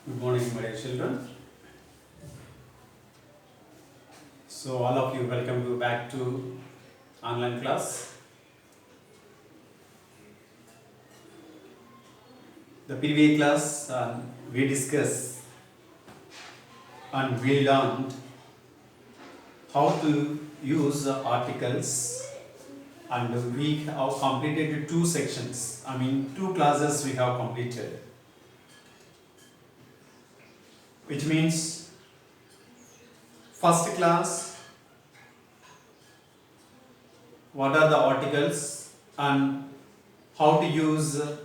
Good morning, my dear children. So, all of you, welcome you back to online class. The previous class, we discussed and we learned how to use articles, and we have completed two sections. Two classes we have completed, which means first class, what are the articles and how to use an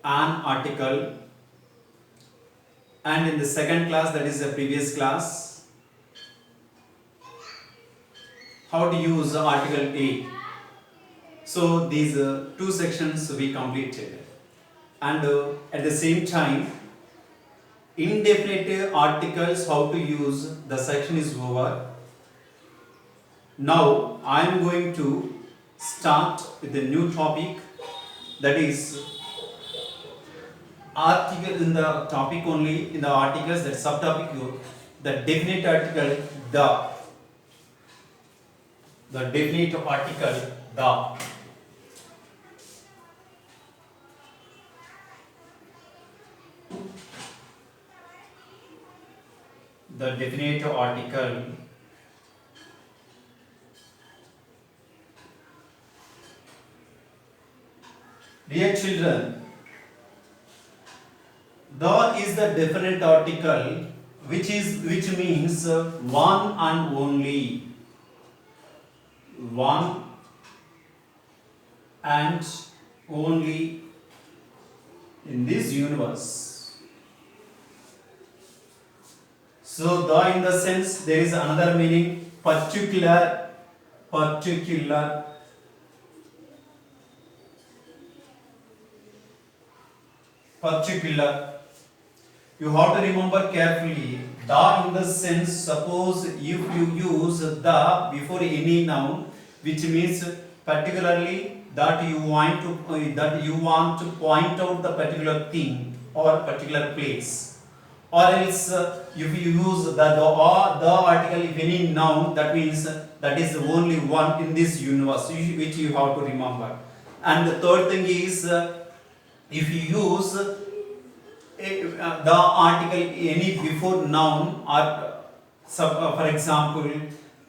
article, and in the second class, that is the previous class, how to use article A. So these two sections we completed, and at the same time indefinite articles how to use, the section is over. Now I am going to start with a new topic, that is article. In the topic only, in the articles, that subtopic, the definite article the definite article the definite article dear children, the is the definite article which means one and only, one and only in this universe. So the, in the sense, there is another meaning, particular. You have to remember carefully, the in the sense, suppose if you use the before any noun, which means particularly that you want to point out the particular thing or particular place, or else if you use the or the article, if any noun, that means that is the only one in this universe, which you have to remember. And the third thing is, if you use the article any before noun, or for example,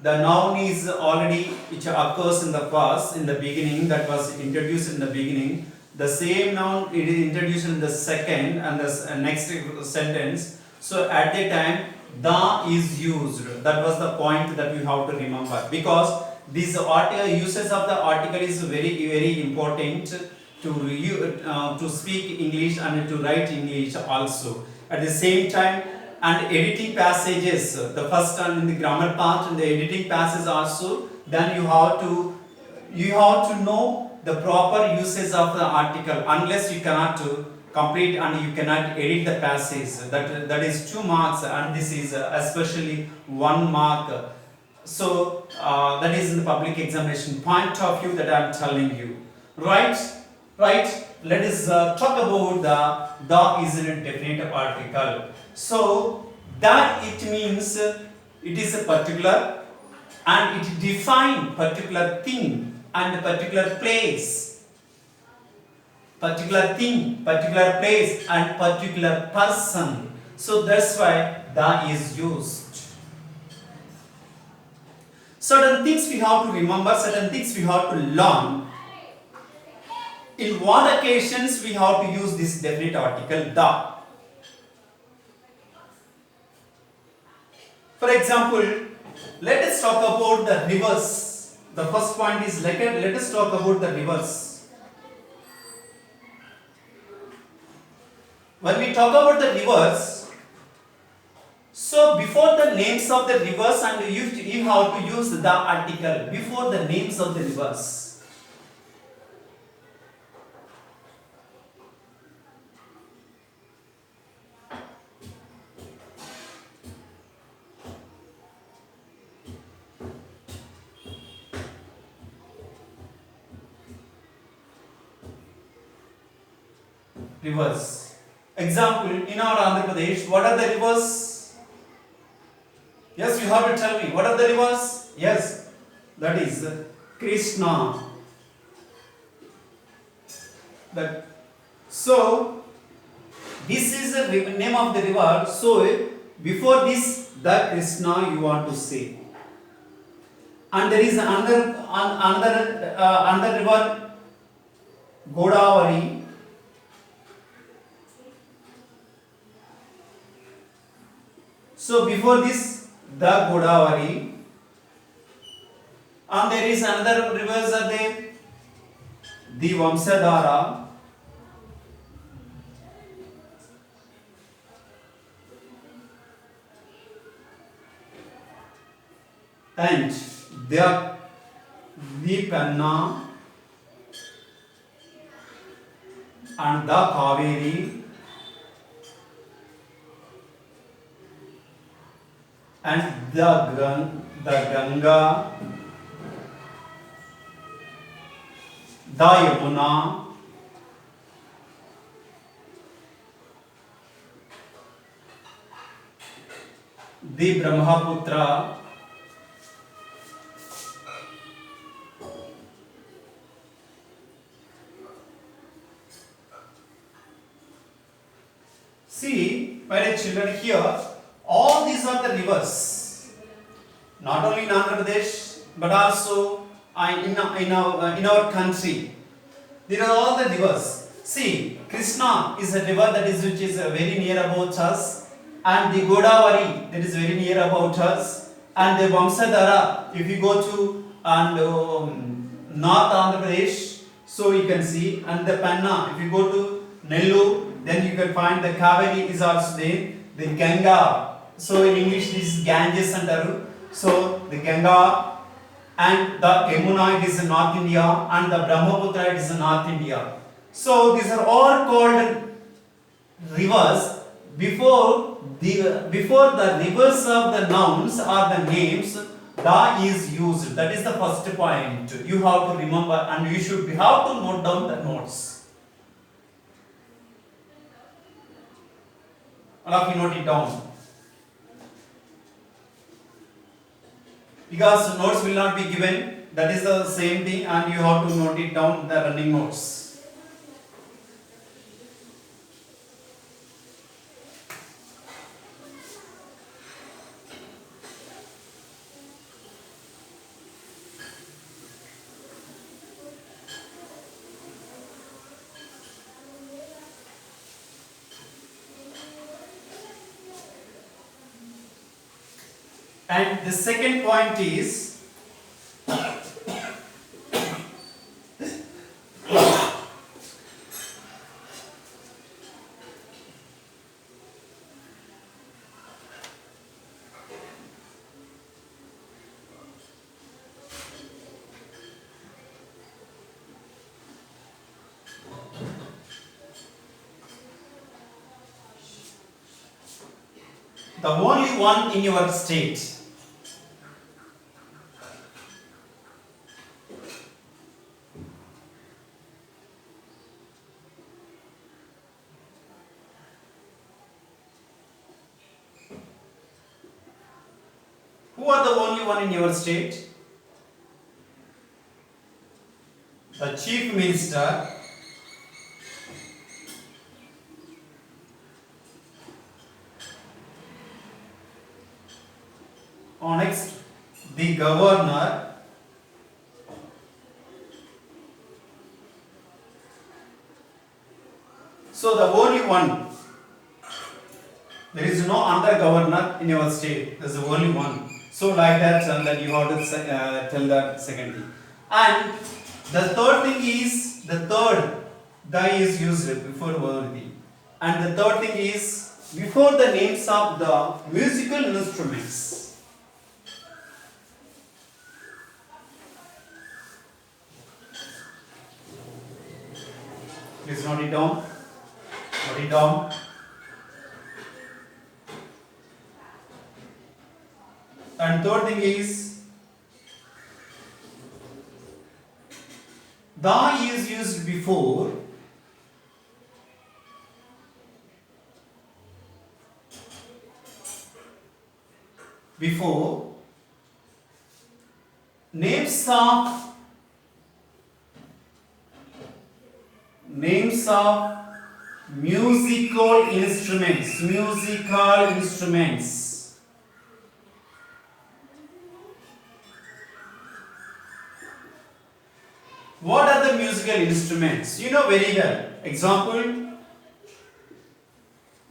the noun is already which occurs in the past, in the beginning, that was introduced in the beginning, the same noun it is introduced in the second and the next sentence. So at the time the is used. That was the point that you have to remember, because this article, uses of the article is very important to speak English and to write English also. At the same time, and editing passages, the first one in the grammar part and the editing passages also, then you have to know the proper uses of the article, unless you cannot complete and you cannot edit the passage. That is 2 marks, and this is especially 1 mark. So that is in the public examination point of view that I am telling you. Right? Let us talk about the is a definite article. So that it means it is a particular, and it defines particular thing and particular place, particular thing, particular place, and particular person. So that's why the is used. Certain things we have to remember, certain things we have to learn. In what occasions we have to use this definite article the? For example, let us talk about the rivers. The first point is, let us talk about the rivers. When we talk about the rivers, so before the names of the rivers, and you have to use the article before the names of the rivers. Rivers. Example, in our Andhra Pradesh, what are the rivers? Yes, you have to tell me. What are the rivers? Yes, that is Krishna. That so this is the name of the river. So before this, the Krishna you want to say, and there is another river Godavari. So before this, the Godavari, and there is another rivers are there, the Vamsadhara, and the Penna and the Kaveri and the Ganga, the Yamuna, the Brahmaputra, see, my dear children, here all these are the rivers, not only in Andhra Pradesh but also in our country. These are all the rivers. See, Krishna is a river that is which is very near about us, and the Godavari that is very near about us, and the Vamsadhara. If you go to North Andhra Pradesh, so you can see, and the Penna. If you go to Nellore, then you can find the Kaveri is also there. The Ganga. So in English this is Ganges antaru. So the Ganga and the Yamuna it is in North India, and the Brahmaputra it is in North India. So these are all called rivers before the rivers of the nouns or the names. Da is used. That is the first point. You have to remember, and you should have to note down the notes. All of you note it down, because notes will not be given. That is the same thing, and you have to note it down, the running notes. And the second point is the only one in your state. Who are the only one in your state? The Chief Minister, or next the Governor, so the only one. There is no other governor in your state. There is the only one. So like that, and then you have to tell that second thing. And the third thing is, the third die is used before worthy. And the third thing is before the names of the musical instruments. Please note it down. Note it down. And third thing is, the is used before before names of musical instruments. What are the musical instruments? You know very well. Example,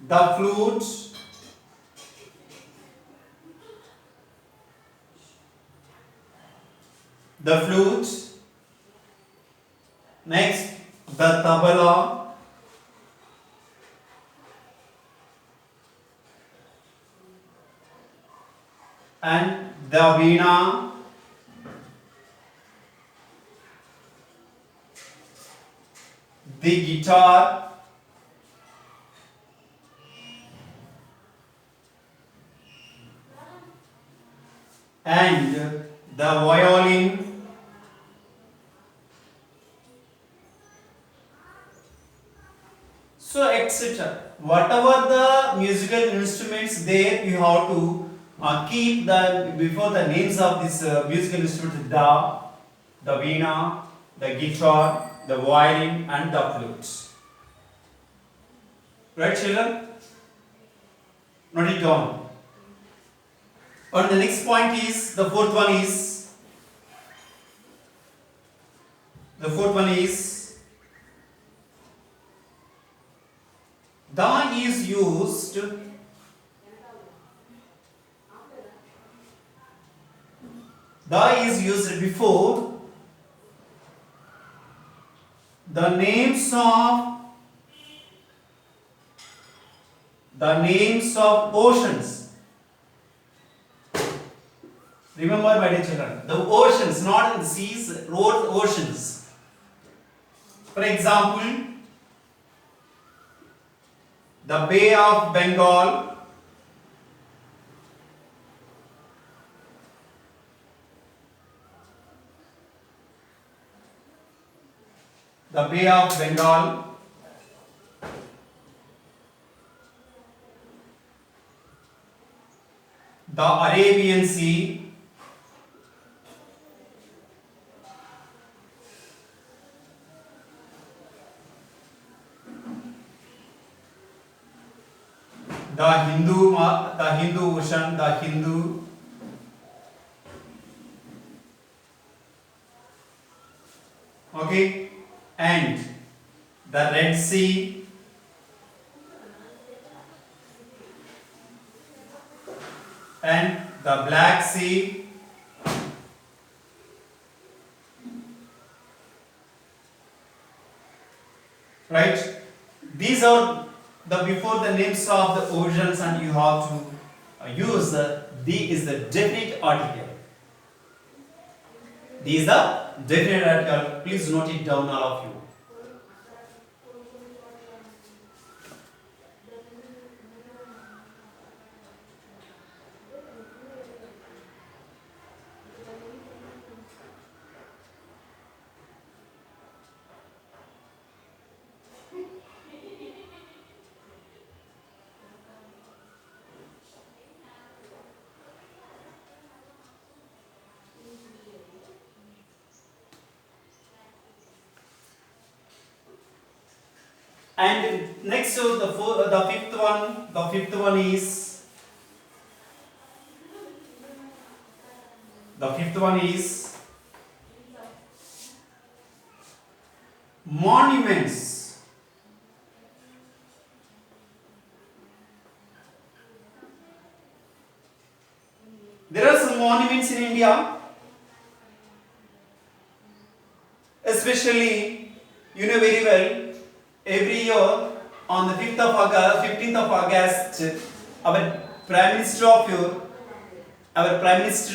the flute, next the tabla, and the veena, the guitar, and the violin, so etc. Whatever the musical instruments there, you have to keep the before the names of this musical instruments, the veena, the guitar, the violin, and the flute. Right, children? Note it down. And the next point is the fourth one is da is used before the names of oceans. Remember, my dear children, the oceans, not the seas, oceans. For example, the Bay of Bengal, the Arabian Sea, the Hindu Ocean, okay, and the Red Sea, and the Black Sea, right? These are the before the names of the oceans, and you have to use the is the definite article. D is the definite article. Please note it down, all of you. And next, so the fifth one is monuments. There are some monuments in India, especially, you know very well, every year on the 15th of August, our Prime Minister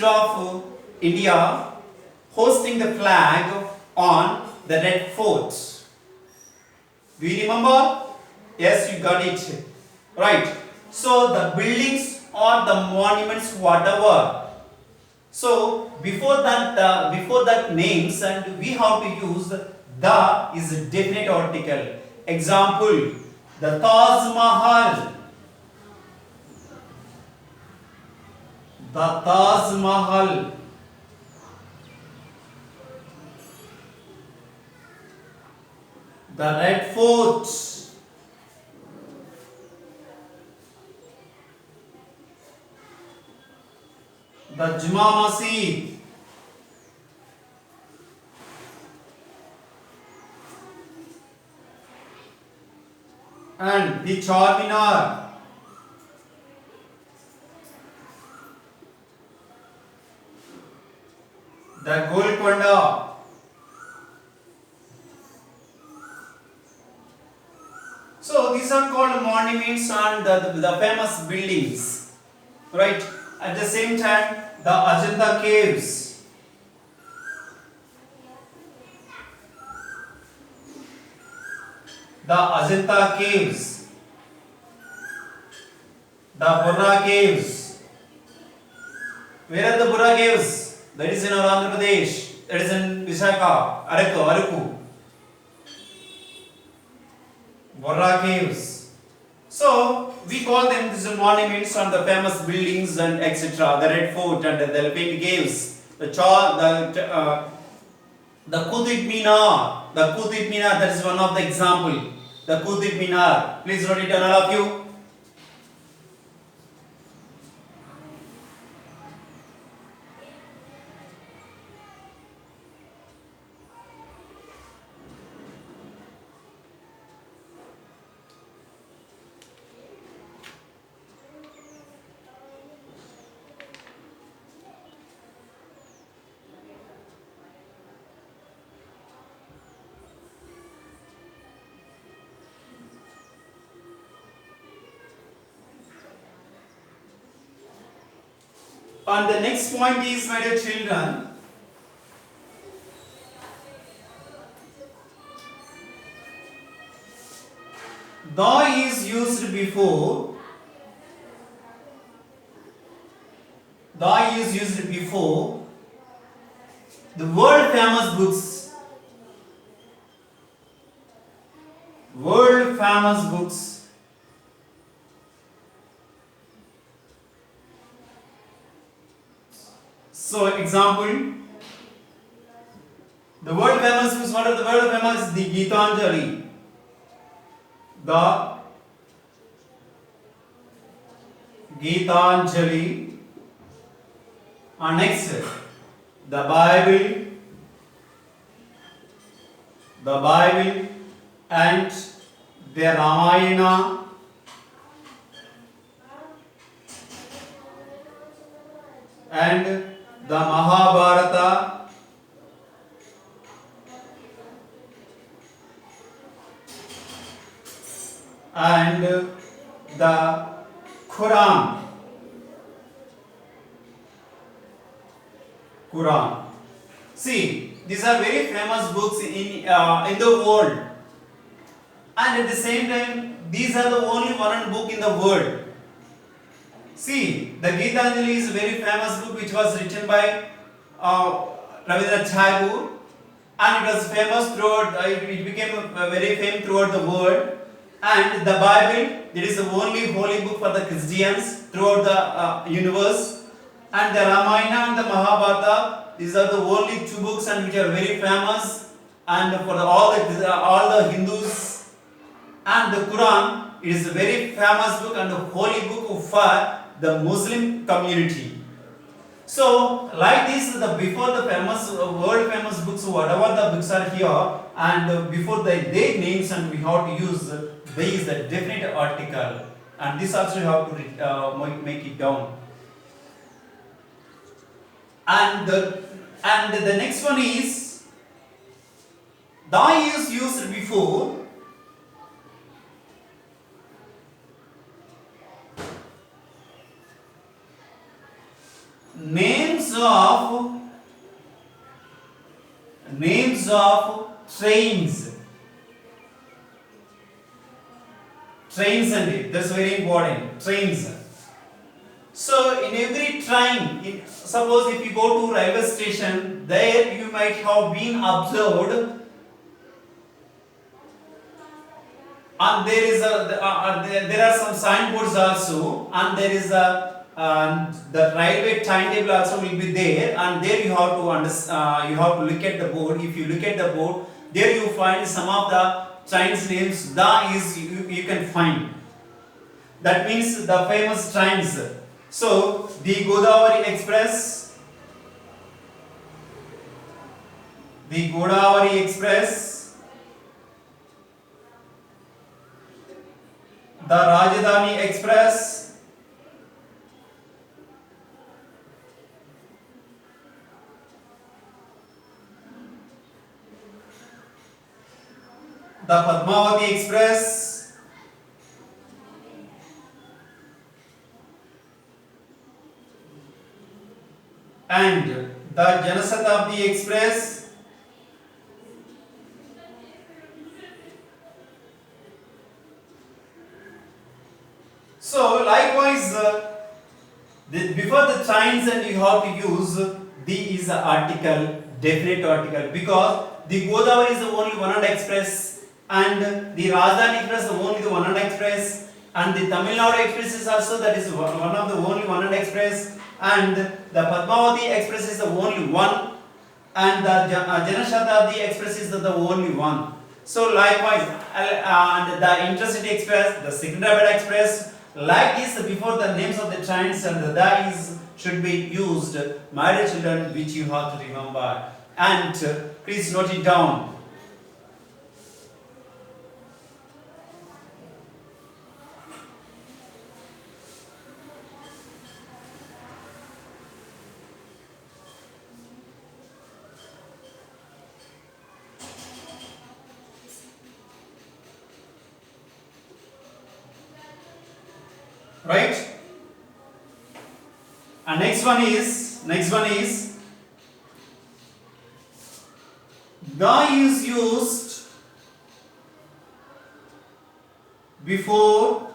of India hosting the flag on the Red Fort. Do you remember? Yes, you got it. Right. So the buildings or the monuments, whatever. So before that names, and we have to use the is a definite article. Example, the Taj Mahal. the Taj Mahal, the Red Fort, the Juma Masjid, and the Charminar. The Golconda. So these are called monuments and the famous buildings, right? At the same time, the Ajanta caves, the Ajanta caves, the Burra caves. Where are the Burra caves? That is in our Andhra Pradesh. That is in Visakha, Araku. Burra caves. So we call them these monuments and the famous buildings and etc. The Red Fort and the Elephant Caves. The Qutub Minar. The Qutub Minar, that is one of the example. The Qutub Minar. Please note it down, all of you. And the next point is, my dear children, the is used before, the world famous books, So example, the world famous books, what are the world famous? The Gitanjali, and next the Bible, and the Ramayana, and the Mahabharata, and the Quran. See, these are very famous books in the world, and at the same time, these are the only one book in the world. See, the Gitanjali is a very famous book which was written by Rabindranath Tagore, and it was famous throughout. It became very famous throughout the world. And the Bible, it is the only holy book for the Christians throughout the universe. And the Ramayana and the Mahabharata, these are the only two books and which are very famous. And for all the Hindus. And the Quran, it is a very famous book and a holy book for the Muslim community. So, like this, before the famous world famous books, whatever the books are here, and before their names, and we have to use these the definite article, and this also you have to make it down. And the next one is the is used before names of trains. And that's very important. Trains. So in every train, suppose if you go to railway station, there you might have been observed, and there are some signboards also, and there is a and the railway timetable also will be there, and there you have to you have to look at the board. If you look at the board, there you find some of the trains names. The is you can find. That means the famous trains. So the Godavari Express, the Godavari Express, the Rajdhani Express, the Padmavati Express, and the Janasatabdi Express. So likewise, before the trains, and you have to use the is the article, definite article, because the Godavari is the only one and express, and the Rajdhani Express is only the one and express, and the Tamil Nadu Express is also that is one of the only one and express, and the Padmavati Express is the only one, and the Janashatabdi Express is the only one. So likewise, and the Intercity Express, the Secunderabad Express, like this, before the names of the trains and the is should be used, my dear children, which you have to remember, and please note it down. Right? And next one is the is used before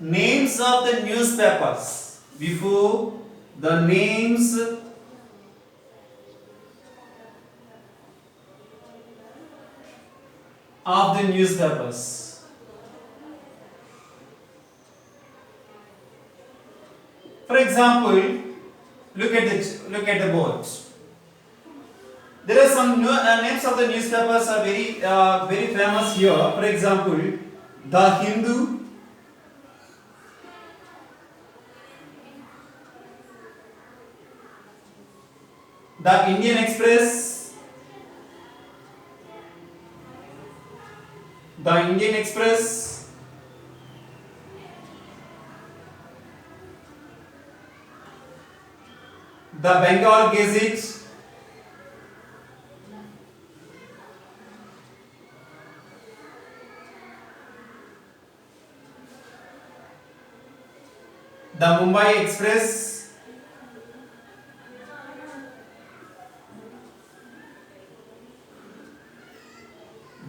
names of the newspapers, before the names of the newspapers. For example, look at the board. There are some names of the newspapers are very famous here. For example, The Hindu, The Indian Express, The Indian Express, the Bengal Gazette, the Mumbai Express,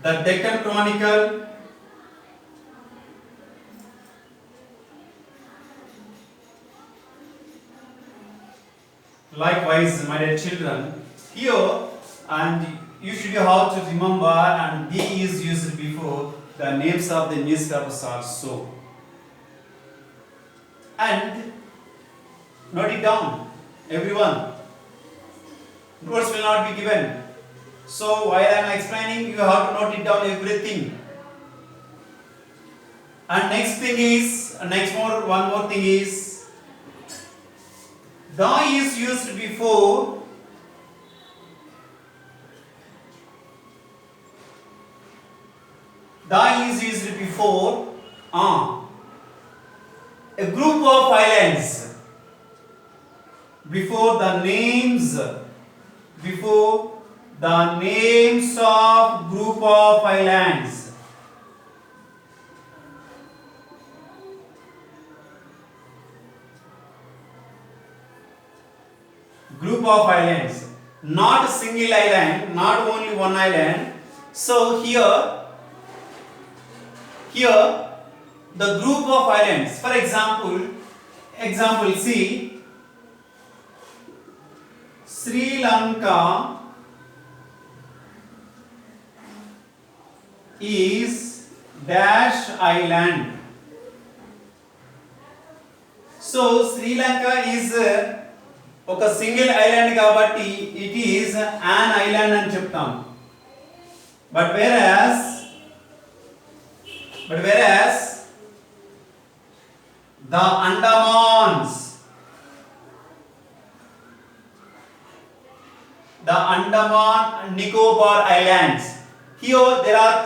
the Deccan Chronicle, likewise, my dear children, here, and you should have to remember, and the is used before the names of the newspapers also. And note it down, everyone. Notes will not be given. So while I am explaining, you have to note it down everything. And one more thing is, the is used before a group of islands, before the names of group of islands. Group of islands, not a single island, not only one island. So here the group of islands, for example see, Sri Lanka is dash island. So Sri Lanka is ఒక single island కాబట్టి it is an island అని చెప్తాం. But whereas the Andaman and Nicobar Islands, here there are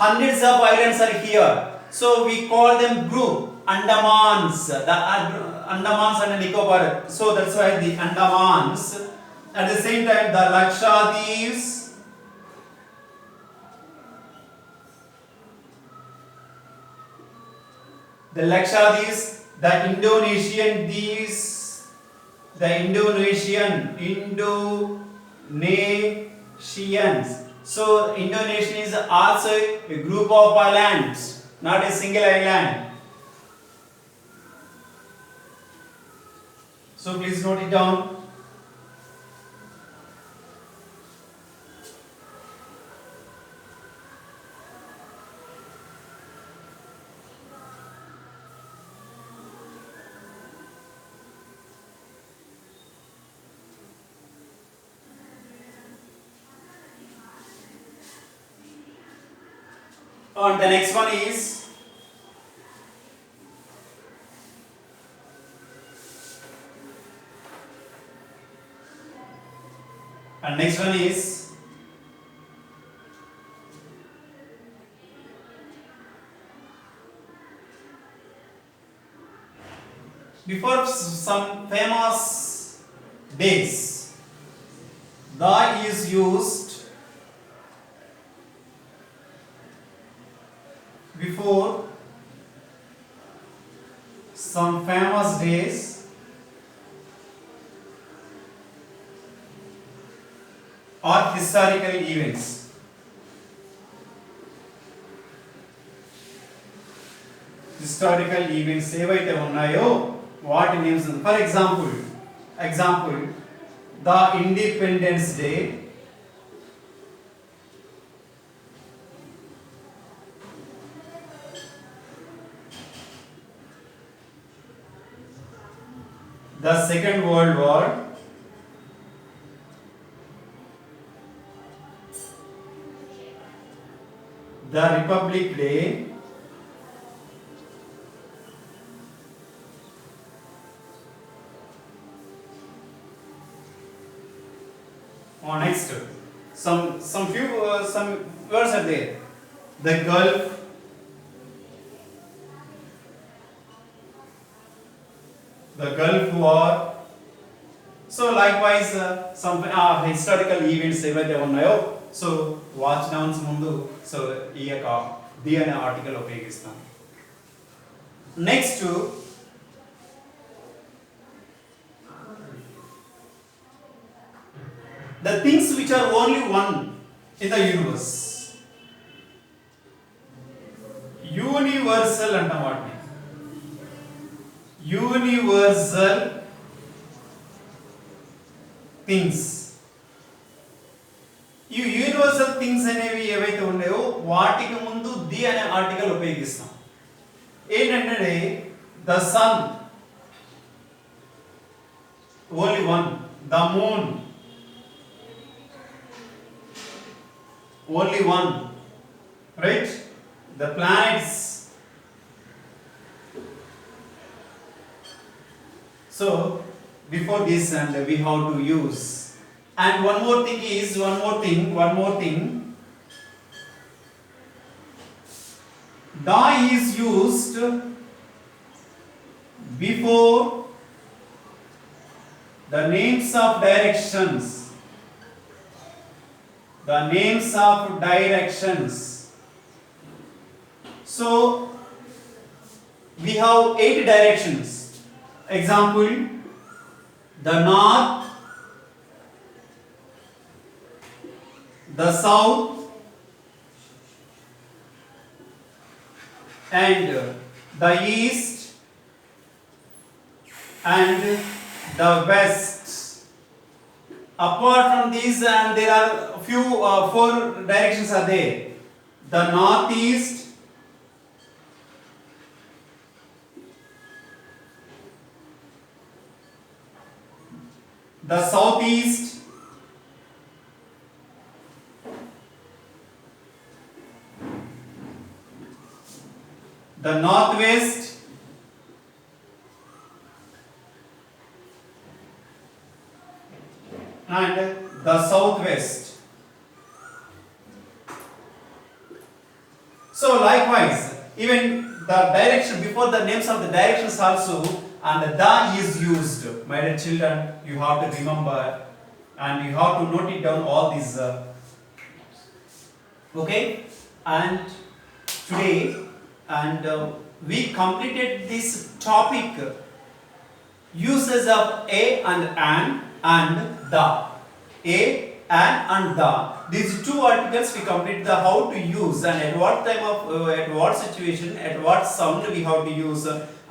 hundreds of islands are here, so we call them group Andamans, the Andamans and Nicobar, so that's why the Andamans. At the same time the Lakshadweeps, the Indonesian Deeps, the Indonesians. So Indonesia is also a group of islands, not a single island. So please note it down. And the next one is before some famous days, the is used before some famous days or historical events. Historical events ఏవైతే ఉన్నాయో వాటి names. For example the Independence Day, the Second World War, the Republic Day, or next some few some words are there. The Gulf, War. So likewise some historical events ఏవైతే ఉన్నాయో so watch downs ముందు so ఈ యొక్క the అనే article ఉపయోగిస్తాం. Next the things which are only one in the universe, universal అంటాం వాటిని. universal things. ఈ యూనివర్సల్ థింగ్స్ అనేవి ఏవైతే ఉన్నాయో వాటికి ముందు ది అనే ఆర్టికల్ ఉపయోగిస్తాం. ఏంటంటే the sun only one, the moon only one, right? The planets. So before this and we have to use, and one more thing da is used before the names of directions. So we have 8 directions. Example, the north, the south, and the east, and the west. Apart from these, and there are few 4 directions are there. The northeast, the southeast, the northwest, and the southwest. So likewise, even the direction before the names of the directions also, and the is used. My dear children, you have to remember and you have to note it down all these. Okay, and today we completed this topic, uses of a and the. A and the. These two articles we complete the how to use and at what time of at what situation at what sound we have to use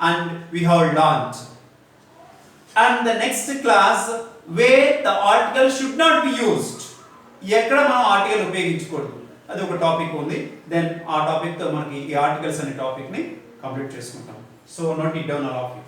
and we have learnt. And the next class where the article should not be used. ఎక్కడ మనం article ఉపయోగించకూడదు అది ఒక topic ఉంది. Then ఆ topic తో మనకి ఈ ఆర్టికల్స్ అనే టాపిక్ ని కంప్లీట్ చేసుకుంటాం. So note it down all of you.